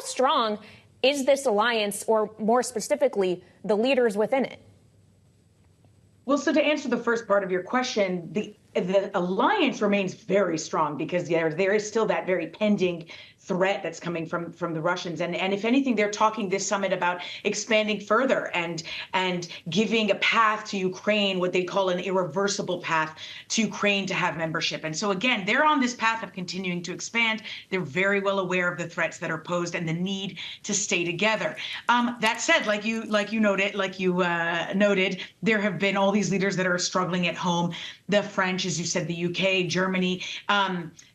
strong is this alliance, or more specifically, the leaders within it? Well, so to answer the first part of your question, the alliance remains very strong because there is still that very pending threat that's coming from the Russians. And if anything, they're talking this summit about expanding further and giving a path to Ukraine, what they call an irreversible path to Ukraine to have membership. And so, again, they're on this path of continuing to expand. They're very well aware of the threats that are posed and the need to stay together. That said, like you noted, there have been all these leaders that are struggling at home. The French, as you said, the UK, Germany,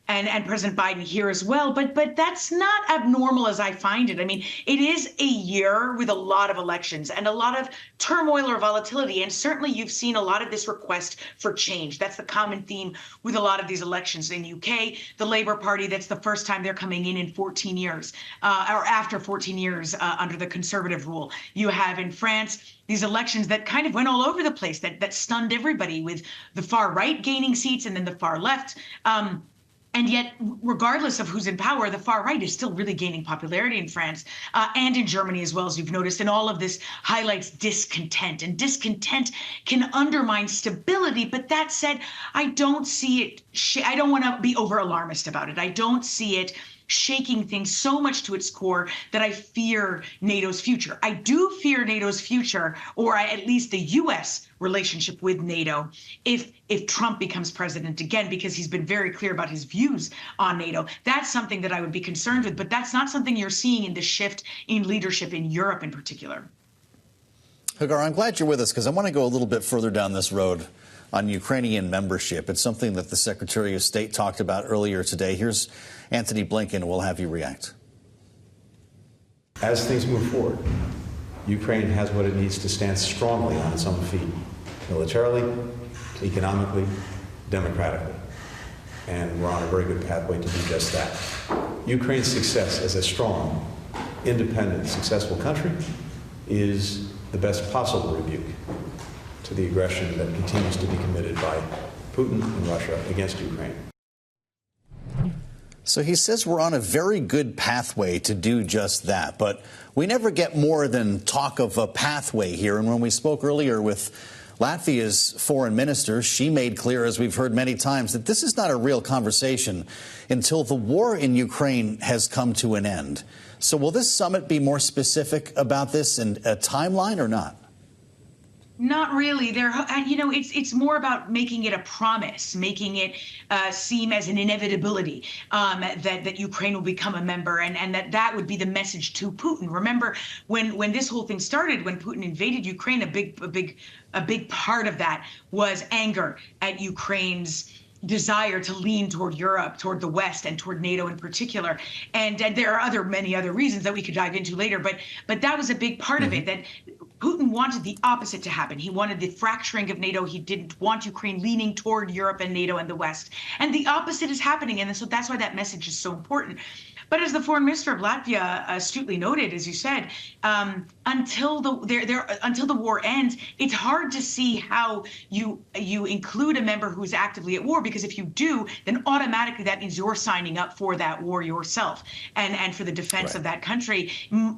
and President Biden here as well. But that's not abnormal as I find it. I mean, it is a year with a lot of elections and a lot of turmoil or volatility. And certainly you've seen a lot of this request for change. That's the common theme with a lot of these elections. In UK, the Labour Party, that's the first time they're coming in 14 years, or after 14 years under the Conservative rule. You have in France these elections that kind of went all over the place, that stunned everybody, with the far right gaining seats and then the far left. And yet, regardless of who's in power, the far right is still really gaining popularity in France and in Germany as well, as you've noticed. And all of this highlights discontent. And discontent can undermine stability. But that said, I don't see it. I don't want to be over alarmist about it. I don't see it shaking things so much to its core that I fear NATO's future. I do fear NATO's future, or at least the U.S. relationship with NATO, if Trump becomes president again, because he's been very clear about his views on NATO. That's something that I would be concerned with, but that's not something you're seeing in the shift in leadership in Europe in particular. Hagar, I'm glad you're with us, because I want to go a little bit further down this road on Ukrainian membership. It's something that the Secretary of State talked about earlier today. Here's Antony Blinken. We'll have you react. As things move forward, Ukraine has what it needs to stand strongly on its own feet, militarily, economically, democratically. And we're on a very good pathway to do just that. Ukraine's success as a strong, independent, successful country is the best possible rebuke to the aggression that continues to be committed by Putin and Russia against Ukraine. So he says we're on a very good pathway to do just that, but we never get more than talk of a pathway here. And when we spoke earlier with Latvia's foreign minister, she made clear, as we've heard many times, that this is not a real conversation until the war in Ukraine has come to an end. So will this summit be more specific about this and a timeline or not? Not really. It's more about making it a promise, making it seem as an inevitability that Ukraine will become a member, and that would be the message to Putin. Remember, when this whole thing started, when Putin invaded Ukraine, a big part of that was anger at Ukraine's desire to lean toward Europe, toward the West, and toward NATO in particular. And there are many other reasons that we could dive into later, but that was a big part of it, that Putin wanted the opposite to happen. He wanted the fracturing of NATO. He didn't want Ukraine leaning toward Europe and NATO and the West. And the opposite is happening. And so that's why that message is so important. But as the foreign minister of Latvia astutely noted, as you said, until the war ends, it's hard to see how you include a member who's actively at war, because if you do, then automatically that means you're signing up for that war yourself and for the defense of that country,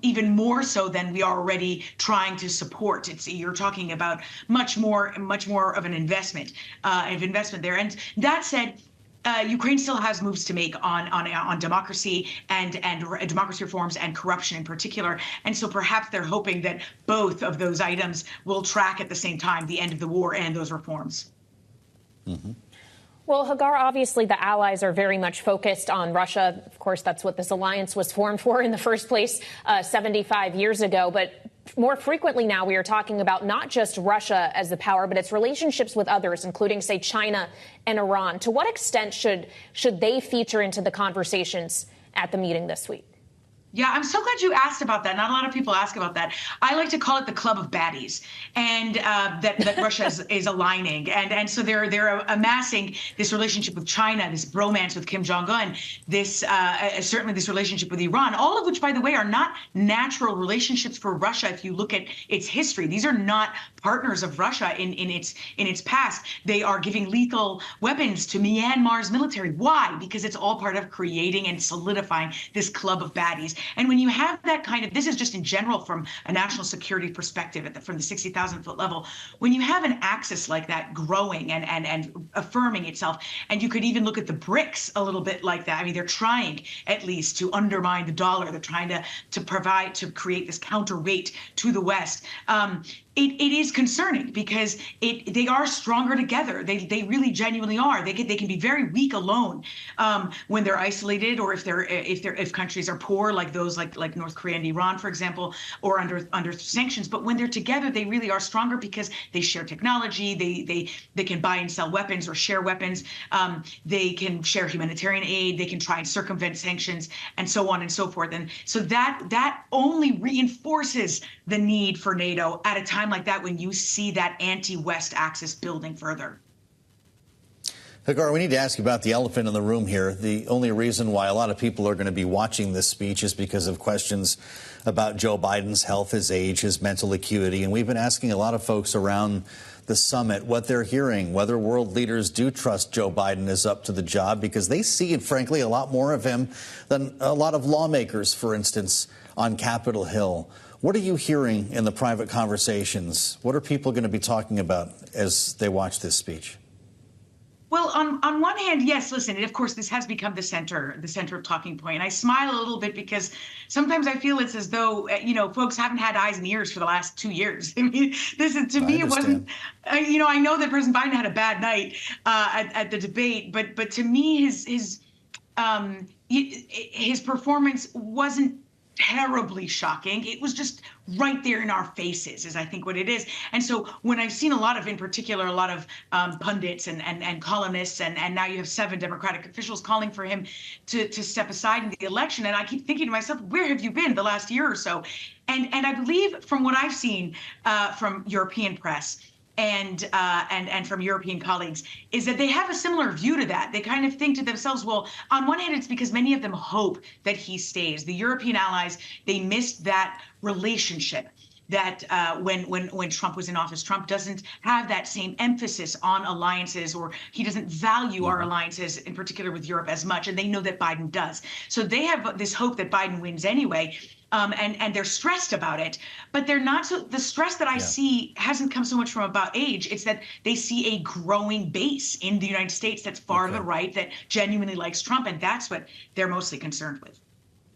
even more so than we are already trying to support. You're talking about much more of an investment there. And that said, Ukraine still has moves to make on democracy and democracy reforms and corruption in particular. And so perhaps they're hoping that both of those items will track at the same time, the end of the war and those reforms. Mm-hmm. Well, Hagar, obviously the allies are very much focused on Russia. Of course, that's what this alliance was formed for in the first place 75 years ago. But more frequently now, we are talking about not just Russia as the power, but its relationships with others, including, say, China and Iran. To what extent should they feature into the conversations at the meeting this week? Yeah, I'm so glad you asked about that. Not a lot of people ask about that. I like to call it the club of baddies, and that Russia is aligning. And so they're amassing this relationship with China, this bromance with Kim Jong-un, this certainly this relationship with Iran, all of which, by the way, are not natural relationships for Russia. If you look at its history, these are not partners of Russia in its past. They are giving lethal weapons to Myanmar's military. Why? Because it's all part of creating and solidifying this club of baddies. And when you have that kind of, this is just in general from a national security perspective from the 60,000-foot level, when you have an axis like that growing and affirming itself, and you could even look at the BRICS a little bit like that. I mean, they're trying at least to undermine the dollar. They're trying to create this counterweight to the West. It is concerning because they are stronger together. They really genuinely are. They can be very weak alone when they're isolated, or if countries are poor, like those like North Korea and Iran, for example, or under sanctions. But when they're together, they really are stronger because they share technology. They can buy and sell weapons or share weapons. They can share humanitarian aid. They can try and circumvent sanctions, and so on and so forth. And so that only reinforces the need for NATO at a time like that, when you see that anti-West axis building further. Hagar, we need to ask you about the elephant in the room here. The only reason why a lot of people are going to be watching this speech is because of questions about Joe Biden's health, his age, his mental acuity. And we've been asking a lot of folks around the summit what they're hearing, whether world leaders do trust Joe Biden is up to the job, because they see, frankly, a lot more of him than a lot of lawmakers, for instance, on Capitol Hill. What are you hearing in the private conversations? What are people going to be talking about as they watch this speech? Well, on one hand, yes, listen, and of course, this has become the center of talking point. And I smile a little bit because sometimes I feel it's as though, folks haven't had eyes and ears for the last 2 years. I mean, to me, it wasn't, I know that President Biden had a bad night at the debate, but to me, his performance wasn't terribly shocking. It was just right there in our faces, is I think what it is. And so when I've seen in particular, a lot of pundits and columnists, and now you have 7 Democratic officials calling for him to step aside in the election, and I keep thinking to myself, where have you been the last year or so? And I believe from what I've seen from European press, and from European colleagues, is that they have a similar view to that. They kind of think to themselves, well, on one hand, it's because many of them hope that he stays. The European allies, they missed that relationship that when Trump was in office. Trump doesn't have that same emphasis on alliances, or he doesn't value our alliances, in particular with Europe, as much. And they know that Biden does. So they have this hope that Biden wins anyway. And they're stressed about it, but they're not so. The stress that I see hasn't come so much from about age. It's that they see a growing base in the United States that's far to the right, that genuinely likes Trump, and that's what they're mostly concerned with.